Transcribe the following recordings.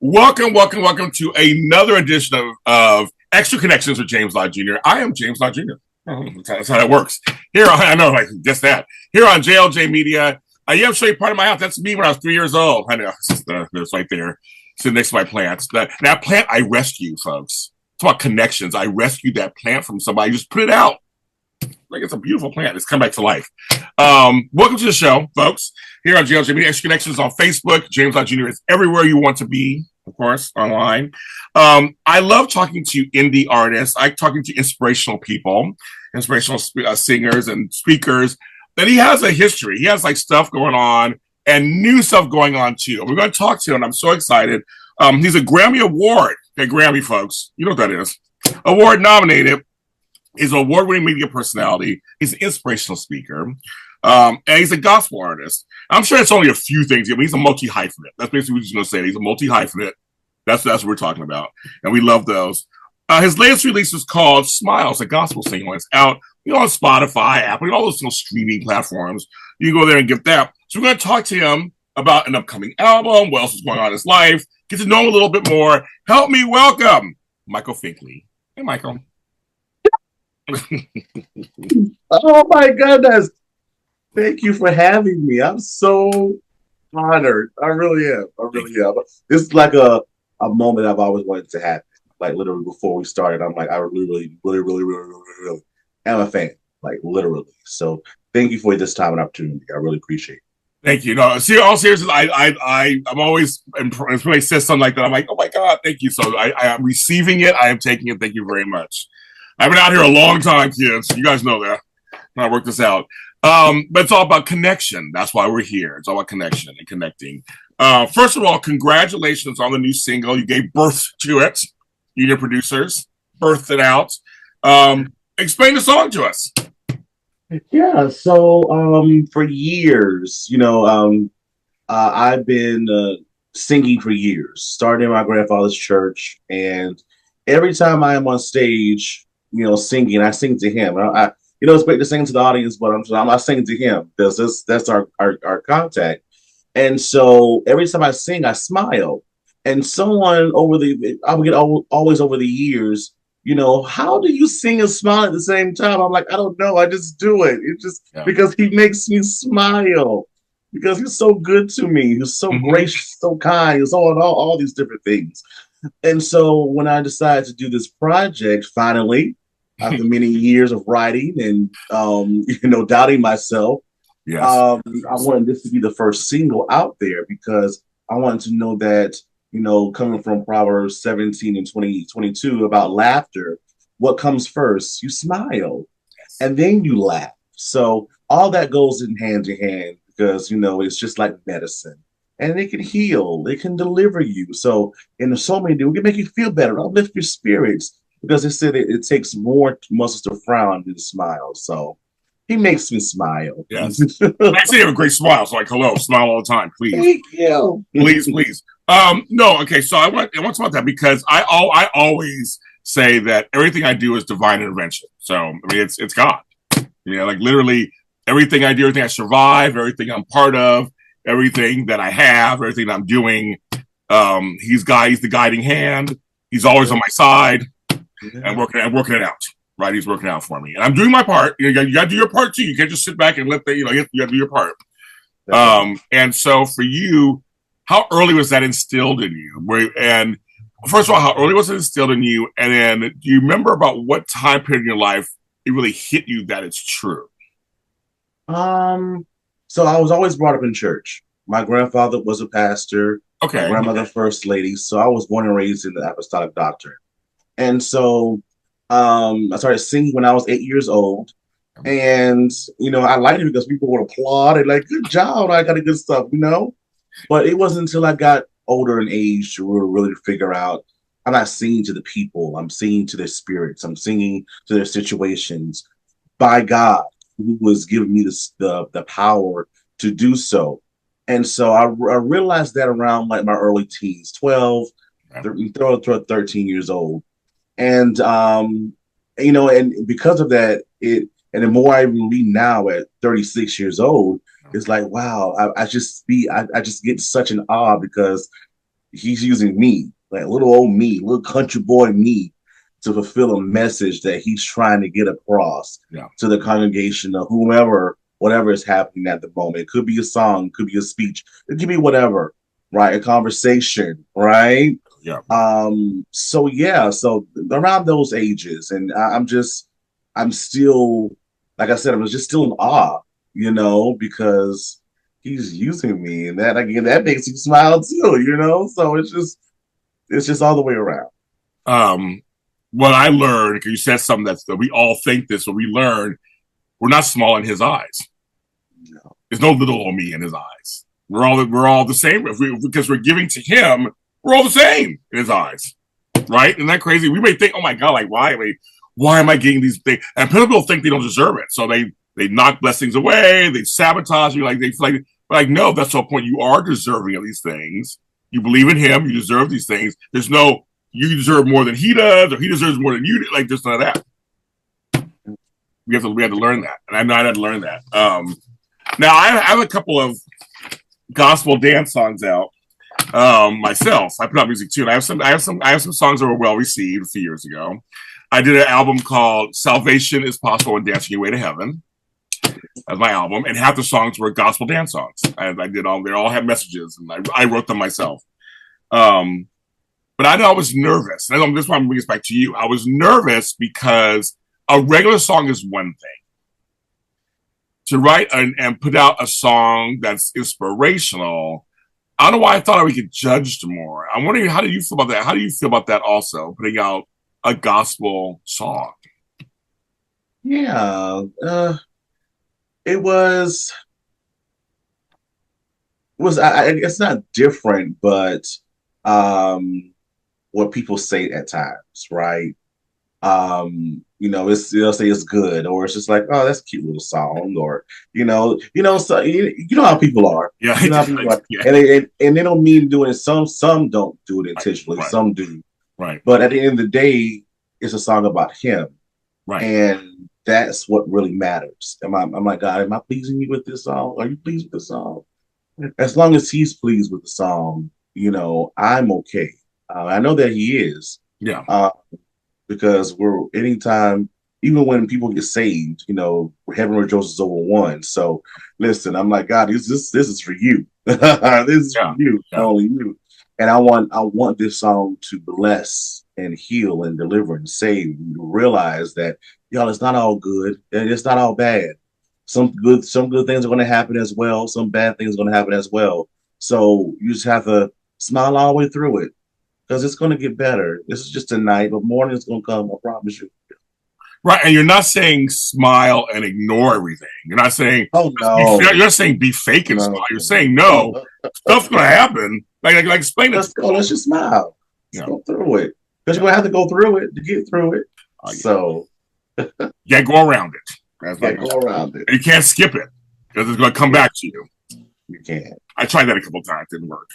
Welcome to another edition of Extra Connections with James Lott Jr. I am James Lott Jr. That's how that works. Here, I know, like just that. Here on WJAY Media, you have to show you part of my house. That's me when I was 3 years old. I know, it's right there, sitting next to my plants. That plant I rescued, folks. It's about connections. I rescued that plant from somebody. Just put it out. Like it's a beautiful plant. It's come back to life. Welcome to the show, folks. Here on WJAY Media, Extra Connections on Facebook. James Lott Jr. is everywhere you want to be, of course, online. I love talking to indie artists. I like talking to inspirational people, inspirational singers and speakers. That he has a history. He has like stuff going on and new stuff going on too. We're going to talk to him. I'm so excited. He's a Grammy Award. Okay, Grammy, folks. You know what that is. Award nominated. He's an award-winning media personality. He's an inspirational speaker. And he's a gospel artist. I'm sure it's only a few things. I mean, he's a multi-hyphenate. That's basically what he's going to say. He's a multi-hyphenate. That's what we're talking about. And we love those. His latest release is called Smiles, a gospel single. It's out on Spotify, Apple, all those streaming platforms. You can go there and get that. So we're going to talk to him about an upcoming album, what else is going on in his life, get to know him a little bit more. Help me welcome Michael Finkley. Hey, Michael. Oh, my goodness. Thank you for having me. I'm so honored. I really am. This is like a moment I've always wanted to happen. Like literally before we started, I'm like, I really am a fan. Like literally. So thank you for this time and opportunity. I really appreciate it. Thank you. No, see, all seriousness, I'm always, when somebody says something like that, I'm like, oh my God, thank you. So I am receiving it. I am taking it. Thank you very much. I've been out here a long time, kids. You guys know that. I work this out. But it's all about connection. That's why we're here. It's all about connection and connecting. First of all, congratulations on the new single. You gave birth to it. You, your producers, birthed it out. Explain the song to us. Yeah. So for years, I've been singing for years, starting in my grandfather's church. And every time I am on stage, singing, I sing to him. It's great to sing to the audience, but I'm not singing to him because that's our contact. And so every time I sing, I smile. And someone I would get always over the years, how do you sing and smile at the same time? I'm like, I don't know. I just do it. Because he makes me smile, because he's so good to me. He's so gracious, so kind. He's all these different things. And so when I decided to do this project, finally, after many years of writing and, doubting myself, yes. I wanted this to be the first single out there because I wanted to know that, coming from Proverbs 17 and 22 about laughter, what comes first? You smile and then you laugh. So all that goes in hand because, it's just like medicine. And it can heal. It can deliver you. So in so many ways, it can make you feel better, uplift your spirits. Because it said it takes more muscles to frown than to smile. So he makes me smile. Yes. I see you have a great smile. So like, hello, smile all the time, please. Thank you. Please. No, okay. So I want to talk about that because I always say that everything I do is divine intervention. So I mean, it's God. Like literally everything I do, everything I survive, everything I'm part of, everything that I have, everything I'm doing. He's the guiding hand. He's always on my side. And working it out, right? He's working out for me, and I'm doing my part. You got to do your part too. You can't just sit back and let you got to do your part. And so for you, how early was that instilled in you? And first of all, how early was it instilled in you? And then do you remember about what time period in your life it really hit you that it's true? So I was always brought up in church. My grandfather was a pastor. Okay. My grandmother first lady. So I was born and raised in the apostolic doctrine. And so I started singing when I was 8 years old. And, I liked it because people would applaud and like, good job, I got a good stuff, But it wasn't until I got older in age to really figure out I'm not singing to the people. I'm singing to their spirits. I'm singing to their situations by God, who was giving me the power to do so. And so I realized that around like my early teens, 12, 13 years old. And, and because of that, and the more I read now at 36 years old, it's like, wow, I just get such an awe because he's using me, like little old me, little country boy me, to fulfill a message that he's trying to get across to the congregation of whomever, whatever is happening at the moment. It could be a song, it could be a speech, it could be whatever, right? A conversation, right? Yeah. So around those ages, and I'm still, like I said, I'm just still in awe, because he's using me, and that again, that makes you smile too, So it's just all the way around. What I learned, because you said something that we all think this, but we learned we're not small in his eyes. No. There's no little old me in his eyes. We're all the same. Because we're giving to him, we're all the same in his eyes, right? Isn't that crazy? We may think, oh my God, like why am I getting these things? And people think they don't deserve it, so they knock blessings away, they sabotage you, like no, that's the whole point. You are deserving of these things. You believe in him, you deserve these things. There's no you deserve more than he does, or he deserves more than you do. Like just none of that. We have to learn that, and I had to learn that. Now I have a couple of gospel dance songs out myself. I put out music too, and I have some songs that were well received a few years ago. I did an album called "Salvation is Possible and Dancing Your Way to Heaven." That's my album, and half the songs were gospel dance songs. I did all; they all had messages, and I wrote them myself. But I know I was nervous. I know this one brings back to you. I was nervous because a regular song is one thing. To write and put out a song that's inspirational, I don't know why I thought I would get judged more. I'm wondering, how do you feel about that? How do you feel about that also, putting out a gospel song? Yeah. It was it's not different, but what people say at times, right? They'll say it's good, or it's just like, oh, that's a cute little song, or so you know how people are. Yeah, you know how people are. Yeah. And they don't mean doing it. Some don't do it intentionally, right. Some do. Right. But at the end of the day, it's a song about him, right? And that's what really matters. I'm like, God, am I pleasing you with this song? Are you pleased with the song? As long as he's pleased with the song, I'm okay. I know that he is. Yeah. Because anytime, even when people get saved, heaven rejoices over one. So listen, I'm like, God, this is for you. This is for you, only you. And I want this song to bless and heal and deliver and save. You realize that, y'all, it's not all good and it's not all bad. Some good things are going to happen as well. Some bad things are going to happen as well. So you just have to smile all the way through it, because it's going to get better. This is just a night, but morning is going to come. I promise you. Right, and you're not saying smile and ignore everything. You're not saying, oh no, you're not saying be fake and smile. You're saying no, stuff's going to happen. Like explain it. Let's go. Let's just smile. Let's go through it, because you're going to have to go through it to get through it. So go around it. Go around it. You can't skip it, because it's going to come back to you. You can't. I tried that a couple of times. It didn't work.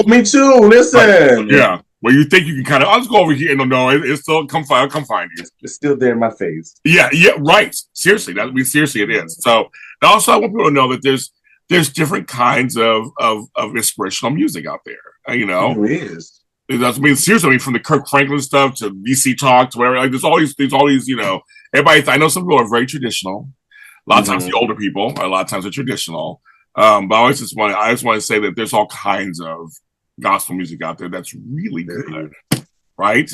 Me too. Listen. Yeah. Well, you think you can kind of, I'll just go over here. No, it's still, I'll come find you. It's still there in my face. Yeah, right. Seriously. Seriously it is. So also I want people to know that there's different kinds of inspirational music out there. There is. Seriously, from the Kirk Franklin stuff to VC Talk to whatever, there's all these, everybody, I know some people are very traditional. A lot of times the older people, a lot of times they're traditional. But I just want to say that there's all kinds of gospel music out there that's really good, right?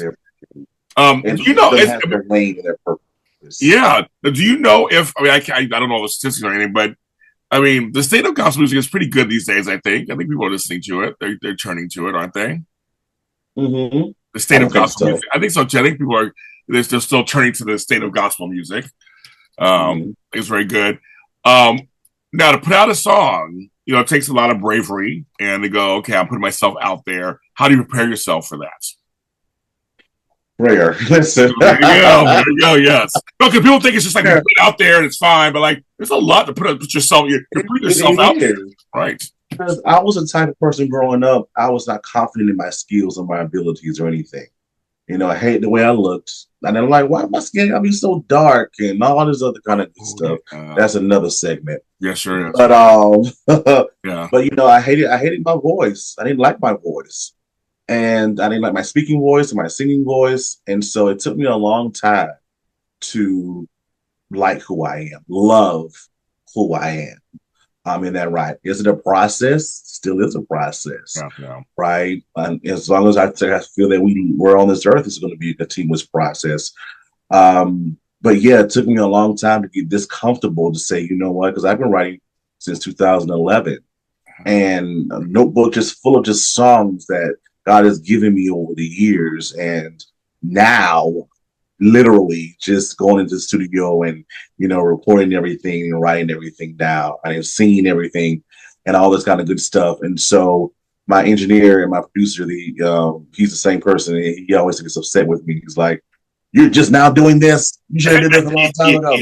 And do you know? Their lane and their purpose. Yeah. Do you know if I don't know the statistics or anything, but I mean the state of gospel music is pretty good these days. I think people are listening to it. They're turning to it, aren't they? Mm-hmm. The state of gospel music. I think so. I think people are they're still turning to the state of gospel music. It's very good. Now, to put out a song, it takes a lot of bravery, and to go, okay, I'm putting myself out there. How do you prepare yourself for that? Prayer. Listen. There you go, yes. No, because people think it's just like you put it out there and it's fine, but like there's a lot to put yourself, you put yourself out there. Right. Because I was the type of person growing up, I was not confident in my skills or my abilities or anything. I hate the way I looked. And I'm like, why my skin gotta be so dark and all this other kind of good stuff. That's another segment. Yeah, sure is. But yeah. But I hated my voice. I didn't like my voice. And I didn't like my speaking voice and my singing voice. And so it took me a long time to like who I am, love who I am. In that right. Is it a process? Still is a process. Yeah. Right. And as long as I feel that we're on this earth, it's going to be a continuous process. But yeah, it took me a long time to get this comfortable to say, you know what, because I've been writing since 2011, and a notebook just full of just songs that God has given me over the years. And now, literally, just going into the studio and recording everything and writing everything down. I am singing everything and all this kind of good stuff. And so my engineer and my producer, he's the same person. And he always gets upset with me. He's like, "You're just now doing this. You should have did this a long time ago."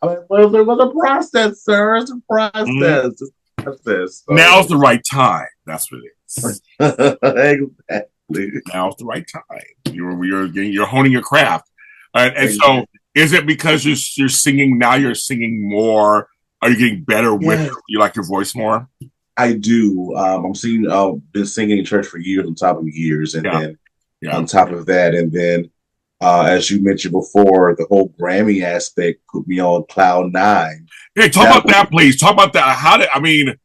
I'm like, well, it was a process, sir. It's a process. Mm-hmm. It's a process. So. Now's the right time. That's what it is. Exactly. Now's the right time. You're honing your craft. And so, is it because you're singing now? You're singing more. Are you getting better with? You like your voice more? I do. I'm singing. Been singing in church for years on top of years, and then on top of that, and then as you mentioned before, the whole Grammy aspect put me on cloud nine. Hey, talk about that, please. Talk about that.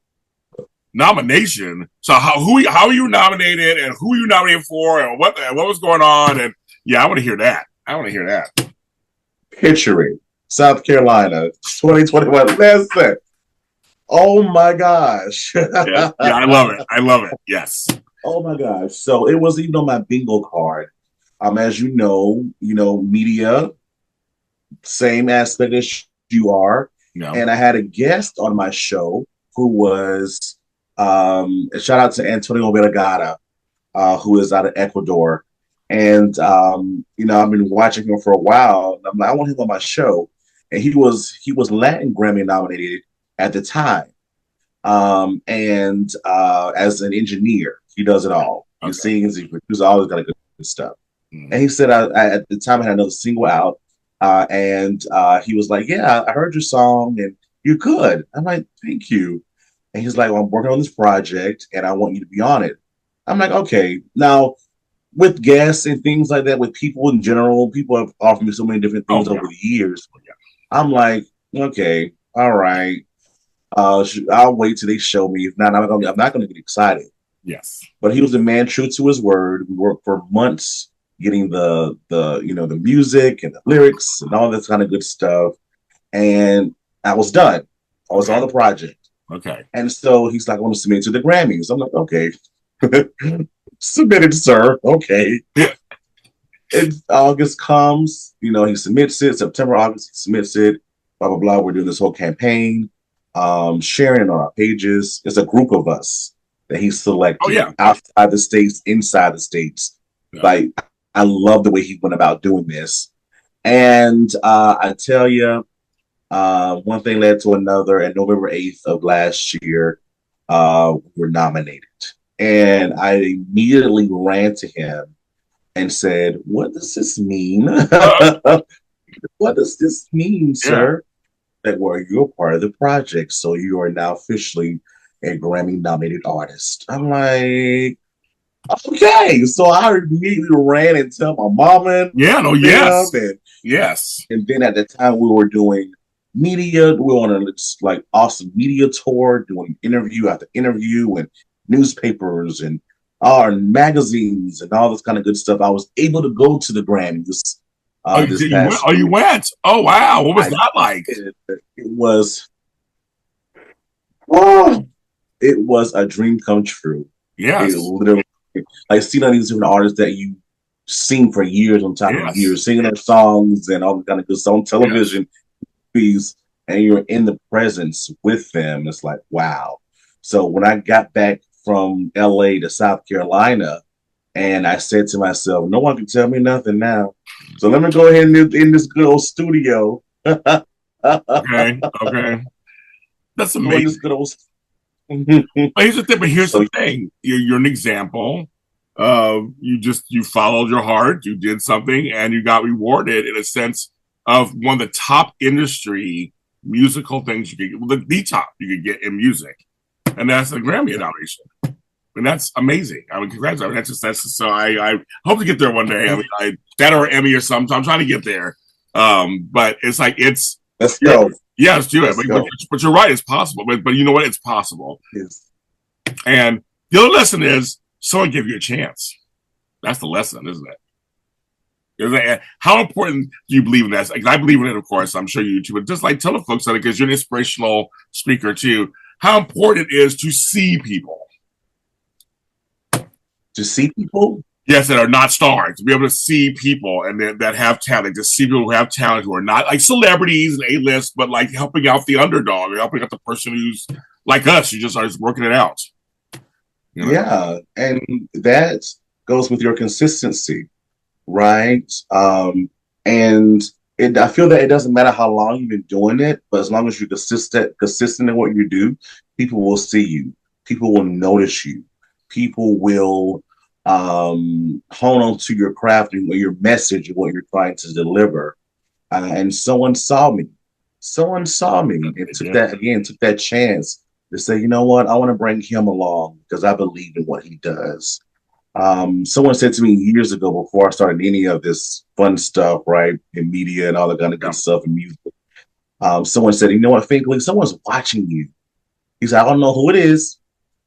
Nomination. So how are you nominated, and who are you nominated for, and what was going on? And I want to hear that. Picturing South Carolina, 2021. Listen. Oh my gosh. I love it. Yes. Oh my gosh. So it was even on my bingo card. As you know, media, same aspect as you are. No. And I had a guest on my show who was shout out to Antonio Vergara, who is out of Ecuador. And I've been watching him for a while. And I'm like, I want him on my show. And he was Latin Grammy nominated at the time. As an engineer, he does it all. Okay. He sings, he produces all this kind of good stuff. Mm-hmm. And he said, I at the time I had another single out, and he was like, "Yeah, I heard your song, and you're good." I'm like, "Thank you." And he's like, "Well, I'm working on this project, and I want you to be on it." I'm like, "Okay." Now, with guests and things like that, with people in general, people have offered me so many different things over the years. I'm like, "Okay, all right. I'll wait till they show me. If not, I'm not going to get excited." Yes. But he was a man true to his word. We worked for months getting the music and the lyrics and all this kind of good stuff. And I was done. I was on the project. Okay. And so he's like, "I want to submit to the Grammys." I'm like, "Okay." Submitted, sir. Okay. And August comes, he submits it. September, August, he submits it. Blah, blah, blah. We're doing this whole campaign. Sharing it on our pages. It's a group of us that he selected outside the states, inside the states. Yeah. Like, I love the way he went about doing this. And I tell you, one thing led to another. And November 8th of last year, we were nominated. And I immediately ran to him and said, "What does this mean?" "What does this mean, sir?" That you're part of the project, so you are now officially a Grammy-nominated artist. I'm like, okay. So I immediately ran and tell my mama. Yes. And then at the time we were doing media. We were on a awesome media tour, doing interview after interview and newspapers and our magazines and all this kind of good stuff. I was able to go to the Grammys. You went? Oh, wow. What was that like? It was a dream come true. Yes. It literally, seeing all these different artists that you sing for years on top of years, singing their songs and all the kind of good stuff on television, and you're in the presence with them. It's like, wow. So when I got back from LA to South Carolina, and I said to myself, no one can tell me nothing now. So let me go ahead and in this good old studio. Okay. That's amazing. But here's the thing. You're an example You followed your heart, you did something, and you got rewarded in a sense of one of the top industry musical things you could get, the top you could get in music, and that's the Grammy nomination. And that's amazing. I mean, congrats. I mean, that's just so I hope to get there one day. I mean, that or Emmy or something. So I'm trying to get there. But it's like let's go. Yeah, let's do it. But you're right, it's possible. But you know what? It's possible. Yes. And the other lesson is someone give you a chance. That's the lesson, isn't it? How important do you believe in that? Like, I believe in it, of course. I'm sure you do. But just like tell the folks that because you're an inspirational speaker too, how important it is to see people. To see people? Yes, that are not stars. To be able to see people and that have talent. To see people who have talent who are not like celebrities and A-list, but like helping out the underdog or helping out the person who's like us, who just starts working it out. You know? Yeah, and that goes with your consistency, right? And I feel that it doesn't matter how long you've been doing it, but as long as you're consistent in what you do, people will see you. People will notice you. People will hone on to your craft and your message and what you're trying to deliver. And someone saw me. Someone saw me and took that chance to say, you know what, I want to bring him along because I believe in what he does. Someone said to me years ago before I started any of this fun stuff, right, in media and all that kind of good stuff in music. Someone said, you know what, Finkley, someone's watching you. He said, I don't know who it is,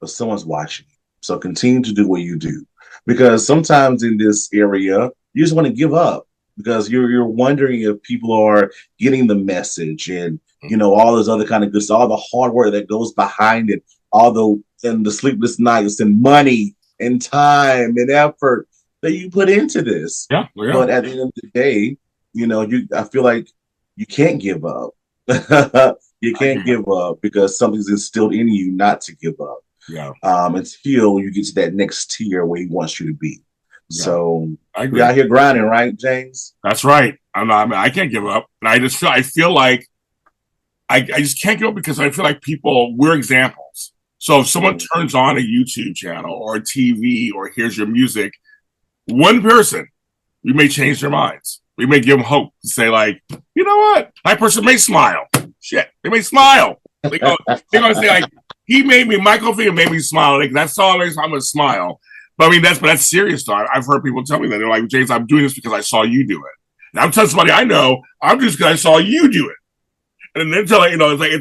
but someone's watching you. So continue to do what you do. Because sometimes in this area, you just want to give up because you're wondering if people are getting the message and, you know, all this other kind of good stuff, all the hard work that goes behind it, and the sleepless nights and money and time and effort that you put into this. Yeah. But at the end of the day, you know, I feel like you can't give up. You can't give up because something's instilled in you not to give up. Yeah. Until you get to that next tier where he wants you to be. Yeah. So we out here grinding, right, James? That's right. I can't give up. And I feel like I just can't give up because I feel like we're examples. So if someone turns on a YouTube channel or a TV or hears your music, one person, we may change their minds. We may give them hope to say, like, you know what? That person may smile. Shit, they may smile. They're going to say, like, Michael Finkley made me smile. Like, that song makes me smile. But I mean, that's serious though. I've heard people tell me that. They're like, James, I'm doing this because I saw you do it. And I'm telling somebody I know, I'm just because I saw you do it. And then tell you know, it's like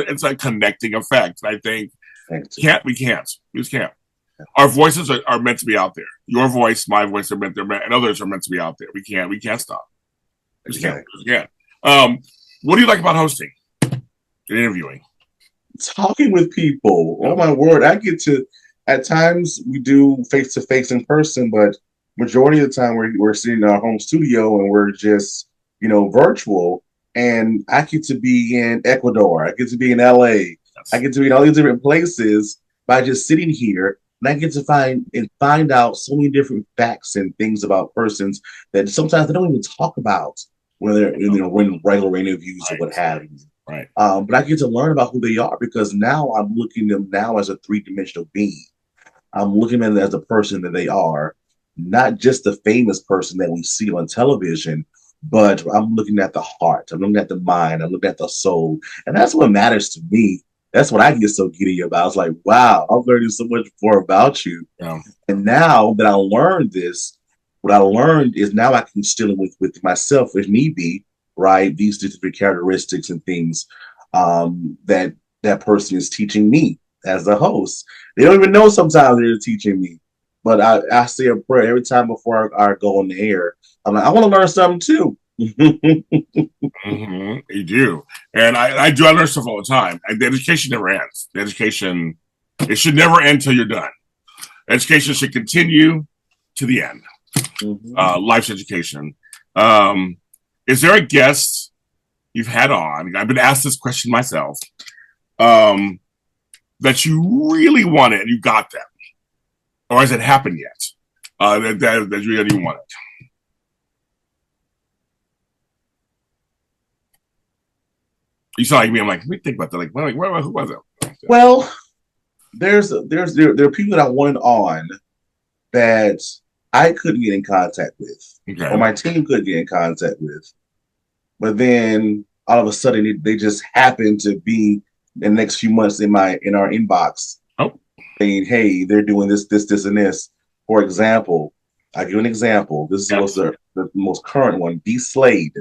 it's a connecting effect. And I think we just can't. Our voices are meant to be out there. Your voice, my voice and others are meant to be out there. We can't stop. We just can't. What do you like about hosting and interviewing? Talking with people. Oh my word. I get to, at times we do face-to-face in person, but majority of the time we're sitting in our home studio and we're just, you know, virtual. And I get to be in Ecuador. I get to be in LA. Yes. I get to be in all these different places by just sitting here. And I get to find out so many different facts and things about persons that sometimes they don't even talk about when they're in regular interviews or what have you. Right. But I get to learn about who they are because now I'm looking at them now as a three-dimensional being. I'm looking at them as the person that they are, not just the famous person that we see on television, but I'm looking at the heart. I'm looking at the mind. I'm looking at the soul. And that's what matters to me. That's what I get so giddy about. It's like, wow, I'm learning so much more about you. Yeah. And now that I learned this, what I learned is now I can still with myself if need be, right? These different characteristics and things that person is teaching me as a host. They don't even know sometimes they're teaching me. But I say a prayer every time before I go on the air. I'm like, I want to learn something too. Mm-hmm. You do. And I do. I learn stuff all the time. The education never ends. The education, it should never end until you're done. Education should continue to the end. Mm-hmm. Life's education. Is there a guest you've had on? I've been asked this question myself. That you really wanted and you got them, or has it happened yet? That you really wanted. You sound like me. I'm like, let me think about that. Like, who was it? Well, there are people that I wanted on that I couldn't get in contact with, Okay. or my team couldn't get in contact with. But then all of a sudden, they just happened to be in the next few months in our inbox, saying, "Hey, they're doing this, and this." For example, I give you an example. This was the most current one. B. Slade.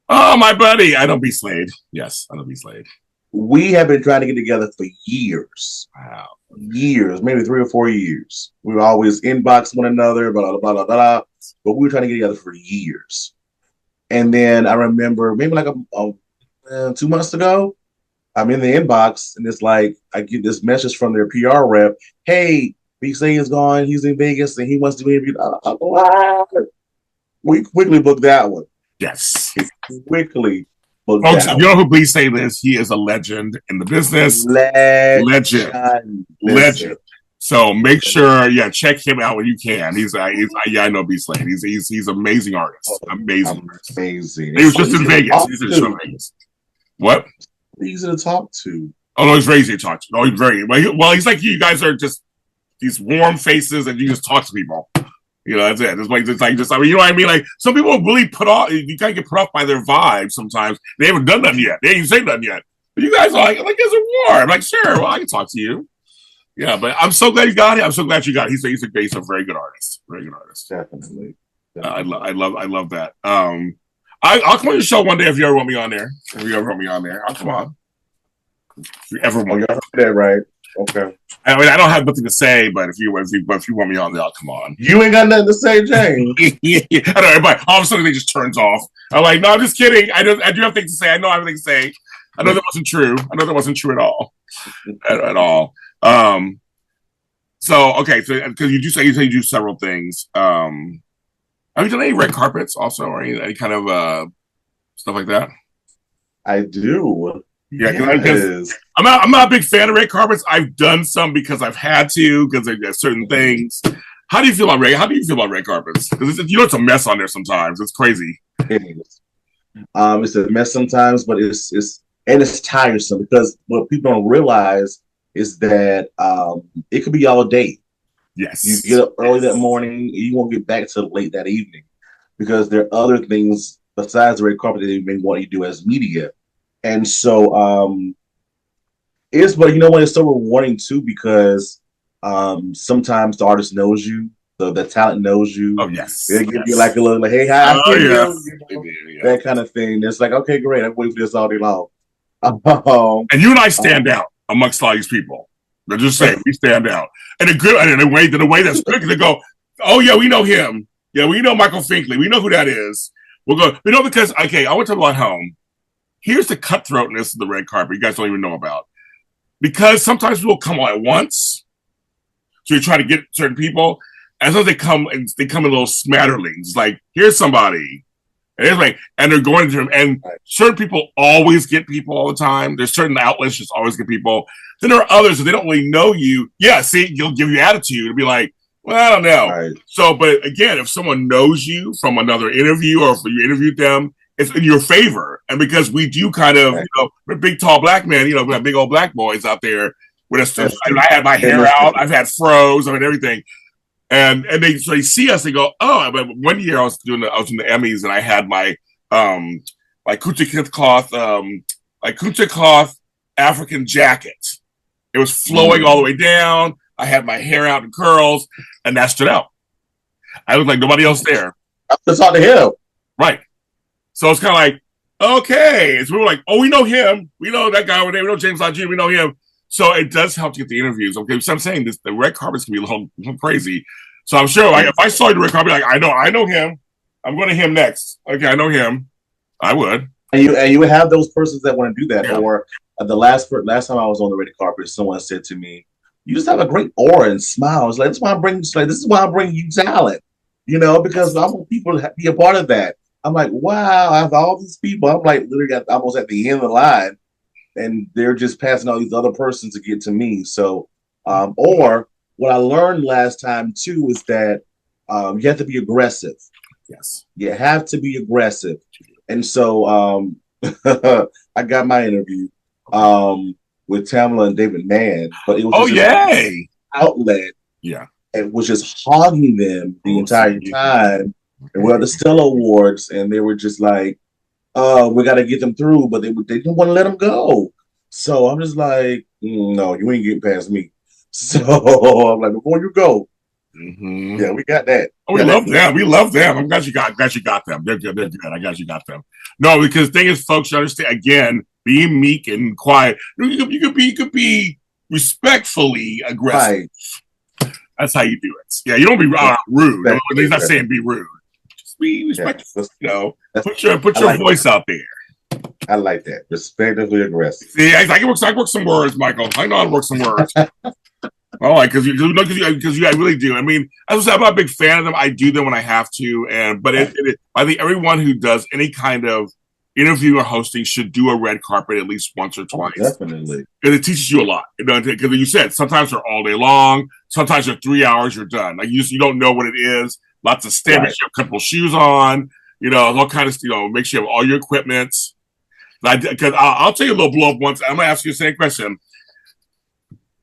Oh, my buddy. I know B. Slade. Yes, I know B. Slade. We have been trying to get together for years. Wow. Years, maybe 3 or 4 years. We were always inbox one another, blah, blah, blah, blah, blah. But we were trying to get together for years. And then I remember maybe like 2 months ago, I'm in the inbox and it's like, I get this message from their PR rep. Hey, B. Slade is gone. He's in Vegas and he wants to be interviewed. We quickly booked that one. Yes. Quickly booked Folks, that you know who B. Slade is? He is a legend in the business. Legend. So make sure, check him out when you can. I know B. Slade. He's amazing artist. Amazing. Amazing. He was just in Vegas. He's in show Vegas. What? Easy to talk to. Oh no, he's very easy to talk to. No, he's very well. He's like you guys are just these warm faces, and you just talk to people. You know, that's it. It's like I mean, you know what I mean? Like some people are really put off. You kind of get put off by their vibe sometimes. They haven't done nothing yet. They ain't say nothing yet. But you guys are like it's a war. I'm like, sure, well, I can talk to you. Yeah, but I'm so glad you got it. I'm so glad you got it. He's a very good artist. Very good artist. Definitely. I love that. I'll come on your show one day if you ever want me on there. If you ever want me on there, I'll come on. If you ever want that right? Okay. I mean, I don't have nothing to say, but if you want me on there, I'll come on. You ain't got nothing to say, James. I know, everybody. All of a sudden, they just turns off. I'm like, no, I'm just kidding. I do have things to say. I know I have things to say. I know that wasn't true. I know that wasn't true at all. At all. So okay, so because you say you do several things. Have you done any red carpets also, or any kind of stuff like that? I do. Yeah, because I'm not a big fan of red carpets. I've done some because I've had to because there's certain things. How do you feel about red carpets? Because it's a mess on there sometimes. It's crazy. It is. It's a mess sometimes, but it's tiresome because what people don't realize is that it could be all day. Yes. You get up early that morning, you won't get back till late that evening because there are other things besides the red carpet that they may want you to do as media. And so but you know what, it's so rewarding too because sometimes the artist knows you, the talent knows you. Oh yes. They give you like a little hey, hi, yeah. That kind of thing. It's like, okay, great, I've waited for this all day long. And you and I stand out amongst all these people. They're just saying we stand out. And in a way that's good because they go, oh yeah, we know him. Yeah, we know Michael Finkley. We know who that is. We'll go, because I want to talk about home. Here's the cutthroatness of the red carpet you guys don't even know about. Because sometimes people come all at once. So you try to get certain people. As long as they come in little smatterlings. Like, here's somebody. And they're going to them. And certain people always get people all the time. There's certain outlets just always get people. Then there are others that they don't really know you. Yeah, see, you'll give you attitude. It'll be like, well, I don't know. Right. So, but again, if someone knows you from another interview or if you interviewed them, it's in your favor. And because we do kind of, we're big, tall black men, we have big old black boys out there with us. I had my hair out. I've had froze. I mean, everything. And they see us, they go, oh, but one year I was in the Emmys and I had my, kuncha cloth African jacket. It was flowing all the way down. I had my hair out in curls and that stood out. I was like nobody else there. That's on the hill. Right. So it's kind of like, okay. So we were like, oh, we know him. We know that guy over there. We know James Lott Jr. We know him. So it does help to get the interviews. Okay. So I'm saying the red carpets can be a little crazy. So I'm sure if I saw the red carpet, I know him. I'm going to him next. Okay. I know him. I would. And you would have those persons that want to do that. Yeah. Or the last time I was on the red carpet, someone said to me, you just have a great aura and smile. It's like, this is why I bring you talent, because I want people to be a part of that. I'm like, wow, I have all these people. I'm like literally almost at the end of the line and they're just passing all these other persons to get to me. So, or what I learned last time too is that you have to be aggressive. Yes. You have to be aggressive. And so I got my interview with Tamala and David Mann, but it was yay! Outlet. Yeah. and was just hogging them the entire time. And we're at the Stella Awards, and they were just like, we got to get them through, but they didn't want to let them go. So I'm just like, no, you ain't getting past me. So I'm like, before you go, yeah, we got that. Oh, we love them. We love them. I'm glad you got them. They're good. They're good. I glad you got them. No, because the thing is, folks, you understand, again, being meek and quiet. You could be respectfully aggressive. Right. That's how you do it. Yeah, you don't be rude. He's not saying be rude. Just be respectful. Yeah, put your voice out there. I like that. Respectfully aggressive. See, I can work some words, Michael. I know how to work some words. Because you really do. I mean, as I said, I'm not a big fan of them. I do them when I have to, but I think everyone who does any kind of interview or hosting should do a red carpet at least once or twice. Definitely, because it teaches you a lot. Because you said sometimes they're all day long, sometimes they're 3 hours. You're done. Like you don't know what it is. Lots of standards. You have comfortable shoes on. All kind of make sure you have all your equipment. Because I'll tell you a little blow up once. I'm gonna ask you the same question.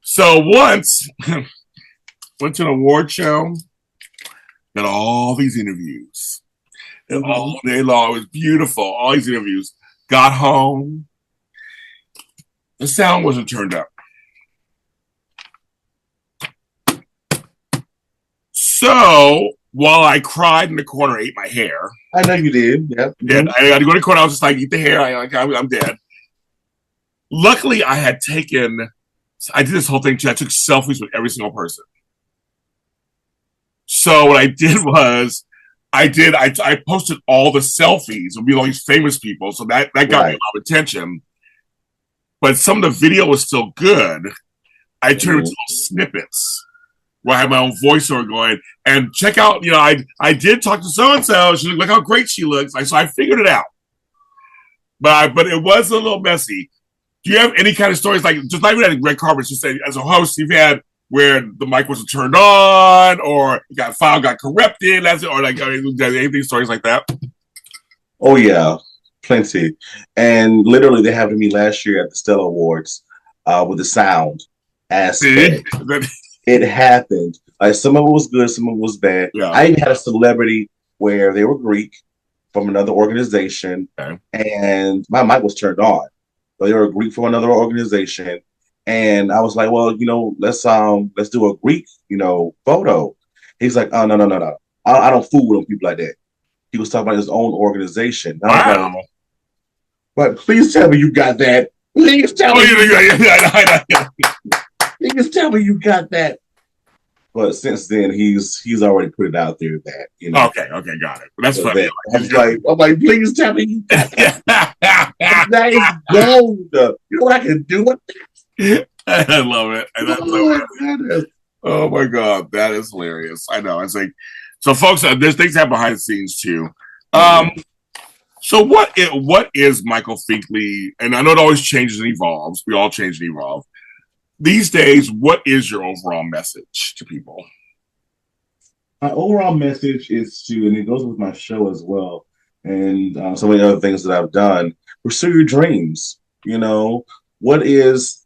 So once went to an award show, got all these interviews. And all day long, it was beautiful. All these interviews. Got home. The sound wasn't turned up. So while I cried in the corner, ate my hair. I know you did. Yeah. I had to go to the corner. I was just like, eat the hair. I'm dead. Luckily, I did this whole thing too. I took selfies with every single person. So what I did was I posted all the selfies with all these famous people. So that got me a lot of attention. But some of the video was still good. I turned it into little snippets where I had my own voiceover going. And check out, I did talk to so-and-so. She look how great she looks. So I figured it out. But it was a little messy. Do you have any kind of stories, like just not even at red carpets, just say, as a host, you've had where the mic wasn't turned on, or file got corrupted, or like anything, stories like that? Oh yeah, plenty. And literally, they happened to me last year at the Stella Awards with the sound aspect. It happened. Like some of it was good, some of it was bad. Yeah. I even had a celebrity where they were Greek from another organization, and my mic was turned on. They were Greek from another organization, and I was like, "Well, let's do a Greek, photo." He's like, "Oh no, I don't fool with people like that." He was talking about his own organization. Wow. But please tell me you got that. Please tell me. Please tell me you got that. But since then, he's already put it out there that Okay, got it. That's funny. I'm like, please tell me you got that. That is gold. You know what I can do with that? I love it. Oh my god, that is hilarious. I know. It's like, so folks, there's things that happen behind the scenes too. So what is Michael Finkley? And I know it always changes and evolves. We all change and evolve. These days, what is your overall message to people? My overall message is and it goes with my show as well, and so many other things that I've done. Pursue your dreams. What's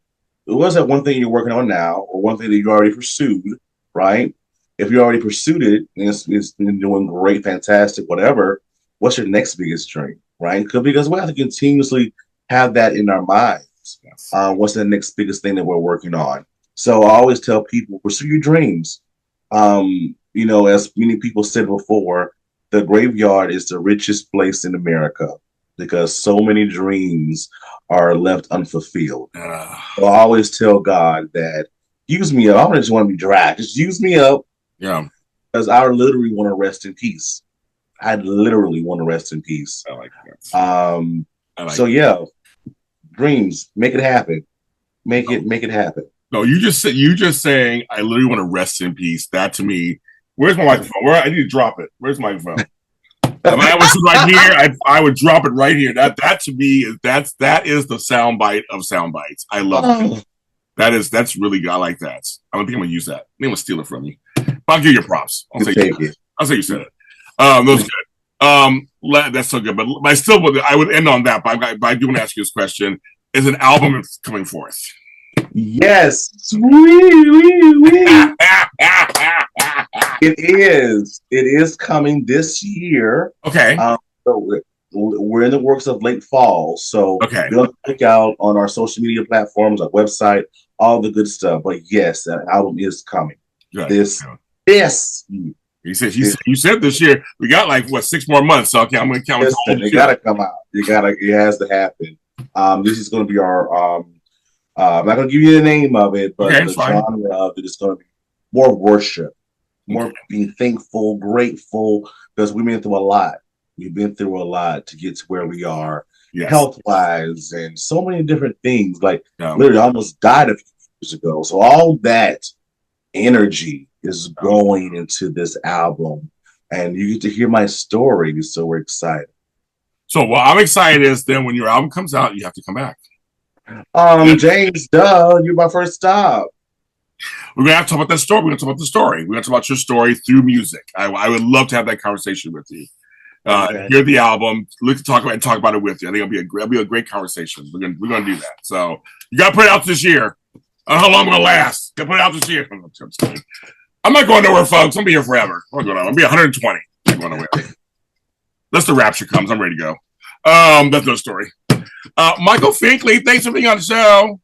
that one thing you're working on now, or one thing that you already pursued, right? If you already pursued it, and it's been doing great, fantastic, whatever, what's your next biggest dream, right? Because we have to continuously have that in our minds. Yes. What's the next biggest thing that we're working on? So I always tell people, pursue your dreams. As many people said before, the graveyard is the richest place in America because so many dreams are left unfulfilled. So I always tell God that, use me up. I don't just want to be dry. Just use me up. Yeah. Because I literally want to rest in peace. I literally want to rest in peace. I like that. Yeah. Dreams, make it happen. Make it happen. No, you just saying I literally want to rest in peace. That to me, where's my microphone? I need to drop it. Where's my microphone? If I was right here, I would drop it right here. That to me is that is the soundbite of soundbites. I love it. That's really good. I like that. I don't think I'm gonna use that. I'm gonna steal it from you. I'll give you props. I'll say you said it. That's good. That's so good. But I still would end on that. But I do want to ask you this question: is an album coming forth? Yes. It is. It is coming this year. Okay. So we're in the works of late fall. So Okay. be on the lookout on our social media platforms, our website, all the good stuff. But yes, that album is coming. Good. This. You said this year. We got like what 6 more months. So okay, I'm gonna count. Listen, it gotta come out. It has to happen. This is gonna be our I'm not gonna give you the name of it, but the genre of it is gonna be more worship, more being thankful, grateful, because we've been through a lot. We've been through a lot to get to where we are, health wise, and so many different things. Like literally, I almost died a few years ago. So all that energy is going into this album, and you get to hear my story. So we're excited. So what I'm excited is then when your album comes out, you have to come back. James, you're my first stop. We're gonna have to talk about that story. We're gonna talk about the story. We're gonna talk about your story through music. I would love to have that conversation with you. Hear the album, look to talk about it with you. I think it'll be a great conversation. We're gonna do that. So you gotta put it out this year. I don't know how long I'm gonna last. Gotta put it out this year. I'm not going nowhere, folks. I'm gonna be here forever. I'm gonna be 120. I'm going nowhere. Unless the rapture comes, I'm ready to go. That's no story. Michael Finkley, thanks for being on the show.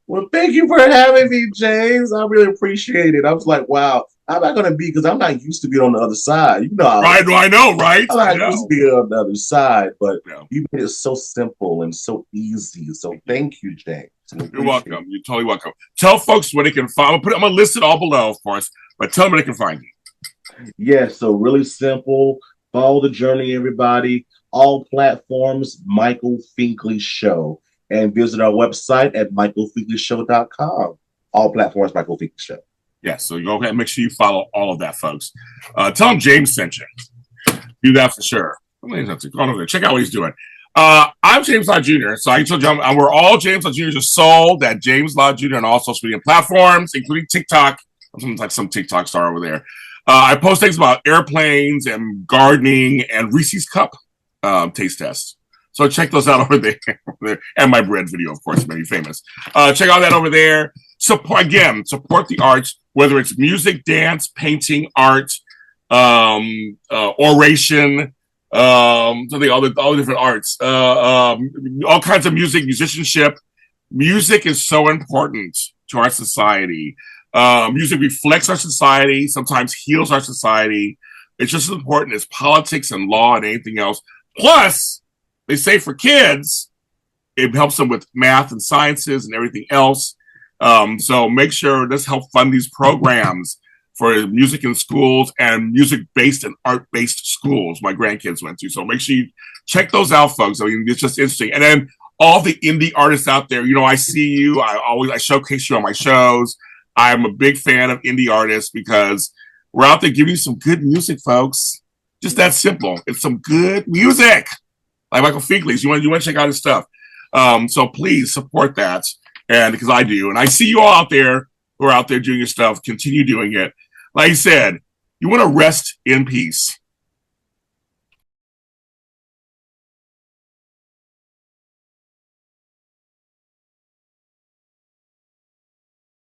Well, thank you for having me, James. I really appreciate it. I was like, wow, I'm not going to be, because I'm not used to being on the other side. You know, I know, right? I'm not used to being on the other side, but you made it so simple and so easy. So thank you, James. You're welcome. You're totally welcome. Tell folks where they can find. I'm going to list it all below, of course, but tell them where they can find you. Yeah, so really simple. Follow the journey, everybody. All platforms, Michael Finkley Show. And visit our website at michaelfinkleyshow.com. All platforms, Michael Finkley Show. Yes, so go ahead and make sure you follow all of that, folks. Tell him James sent you. Do that for sure. Go on over there. Check out what he's doing. I'm James Lott Jr., so I told you we're all James Lott Jr. Just sold at James Lott Jr. on all social media platforms, including TikTok. I'm like some TikTok star over there. I post things about airplanes and gardening and Reese's Cup taste tests. So check those out over there. And my bread video, of course, made me famous. Check out that over there. Support the arts, whether it's music, dance, painting, art, oration, all the different arts, all kinds of music, musicianship. Music is so important to our society. Music reflects our society, sometimes heals our society. It's just as important as politics and law and anything else. Plus, they say for kids, it helps them with math and sciences and everything else. So make sure let's help fund these programs for music in schools and music-based and art-based schools my grandkids went to. So make sure you check those out, folks. I mean, it's just interesting. And then all the indie artists out there, you know, I see you. I showcase you on my shows. I'm a big fan of indie artists because we're out there giving you some good music, folks. Just that simple. It's some good music. Like Michael Finkley's. You want to check out his stuff. So please support that. And because I do. And I see you all out there who are out there doing your stuff. Continue doing it. Like I said, you want to rest in peace.